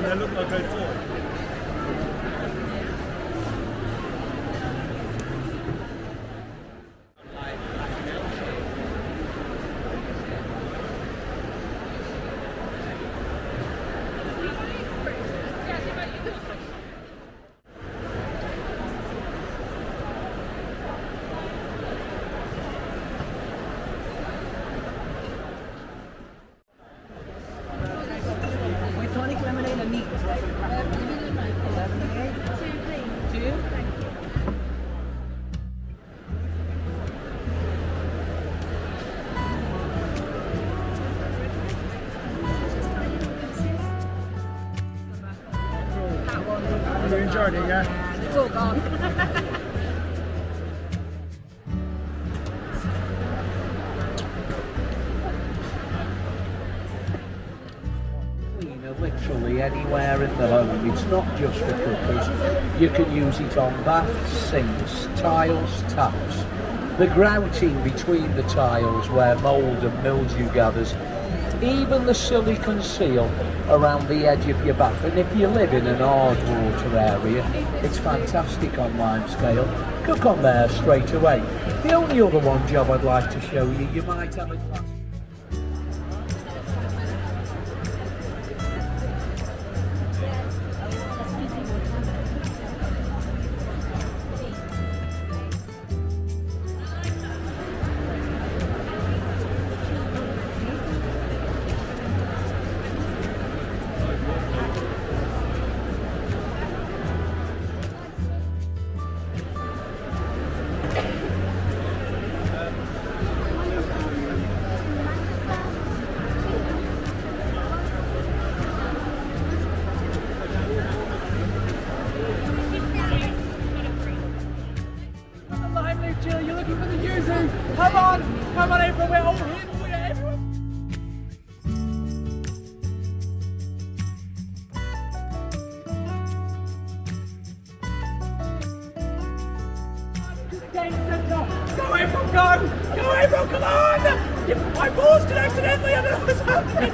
they look like a toy. You enjoyed it, yeah? It's all gone. Literally anywhere in the home. It's not just for cookers. You can use it on baths, sinks, tiles, taps. The grouting between the tiles where mould and mildew gathers. Even the silicone seal around the edge of your bath. And if you live in an hard water area, it's fantastic on lime scale. Cook on there straight away. The only other one job I'd like to show you, you might have a glass. You're looking for the yuzu. Come on, everyone. We're all here for you, everyone. Go, April, go! Go, April, come on! My balls did accidentally, I don't know what's happening.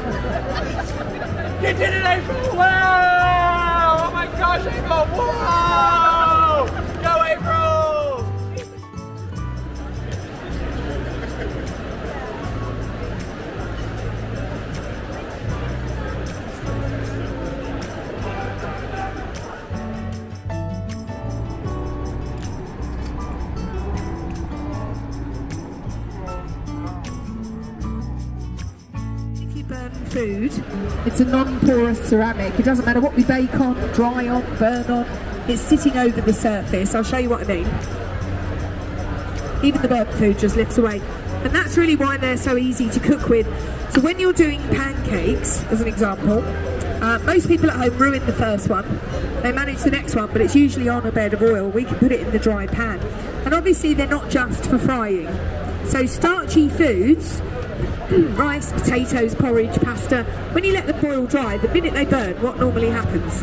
You did it, April! Wow! Oh my gosh, April! Whoa! Go, April! Food, it's a non-porous ceramic. It doesn't matter what we bake on, dry on, burn on, it's sitting over the surface. I'll show you what I mean. Even the burnt food just lifts away, and that's really why they're so easy to cook with. So when you're doing pancakes, as an example, most people at home ruin the first one, they manage the next one, but it's usually on a bed of oil. We can put it in the dry pan, and obviously they're not just for frying. So starchy foods, rice, potatoes, porridge, pasta, when you let them boil dry, the minute they burn, what normally happens?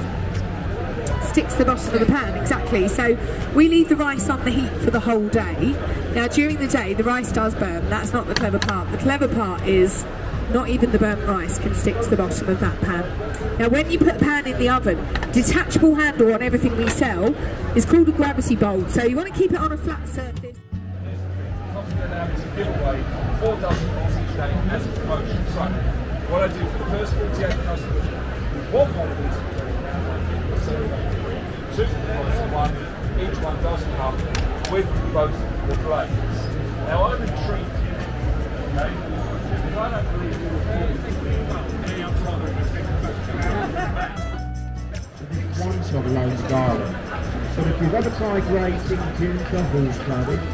Sticks to the bottom of the pan, exactly. So we leave the rice on the heat for the whole day. Now during the day the rice does burn, that's not the clever part. The clever part is not even the burnt rice can stick to the bottom of that pan. Now when you put the pan in the oven, detachable handle on everything we sell is called a gravity bowl, so you want to keep it on a flat surface. $4 each day as a promotion. So, what I do for the first 48 customers, one one of these two for the price of one, each one does come with both the blades. Now, I'm intrigued, okay, because I don't believe you will any outside Once on Lone Garlic. So if you've ever tried grating ginger horseradish,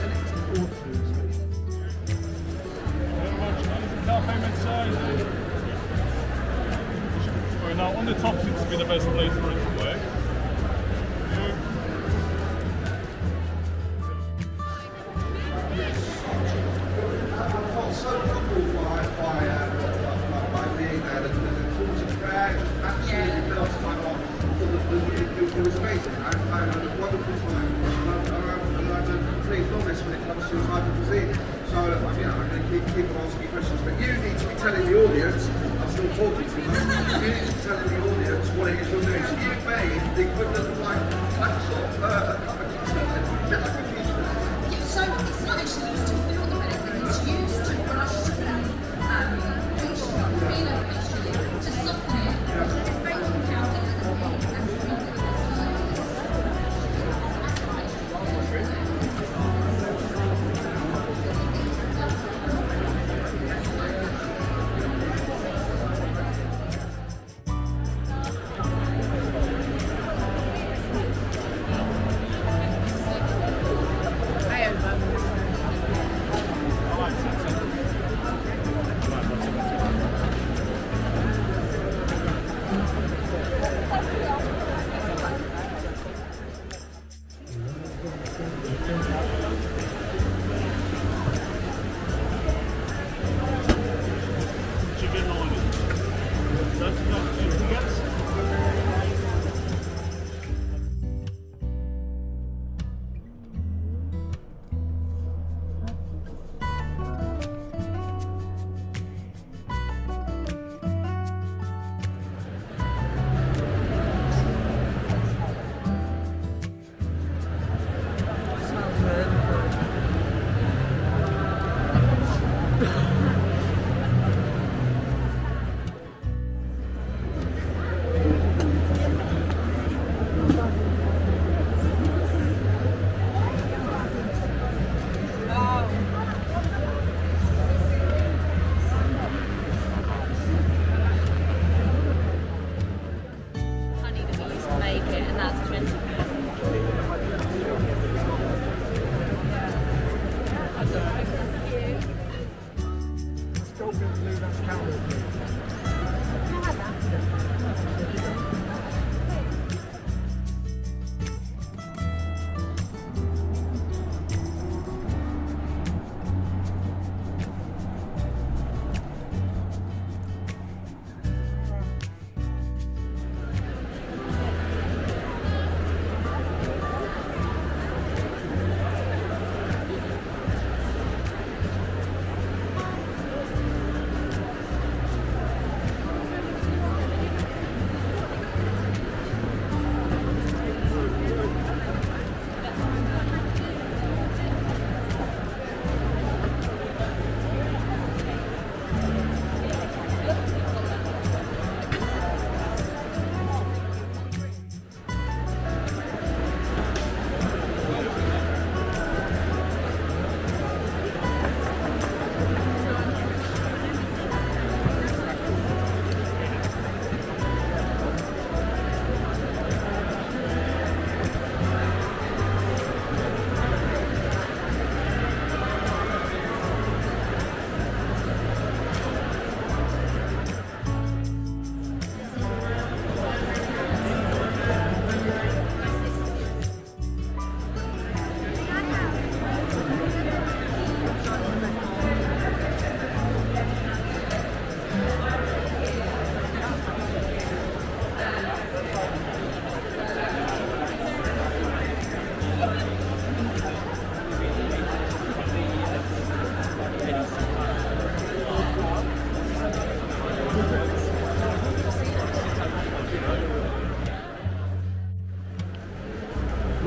now on the top seems to be the best place for it to work. So humbled by being there, the thoughts of prayer just absolutely melted my heart. It was amazing. I had a wonderful time. I'm a complete novice when it comes to type of cuisine. So I'm going to keep on asking you questions, but you need to be telling the audience, I'm still talking to you, you need to be telling the audience what it is you're doing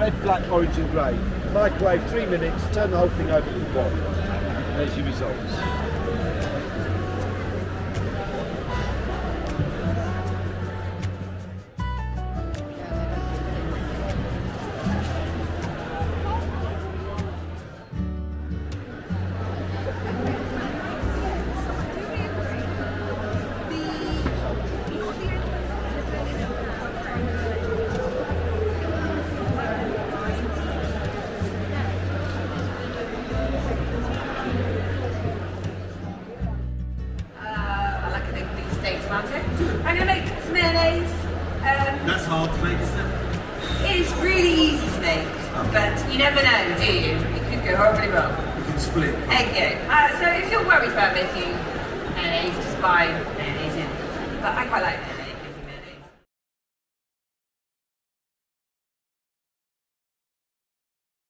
red, black, orange and grey. Microwave 3 minutes, turn the whole thing over to the bottom. There's your results. I'm going to make some mayonnaise. That's hard to make, isn't it? It's really easy to make, but you never know, do you? It could go horribly wrong. You can split. There you go. So if you're worried about making mayonnaise, just buy mayonnaise in. But I quite like it.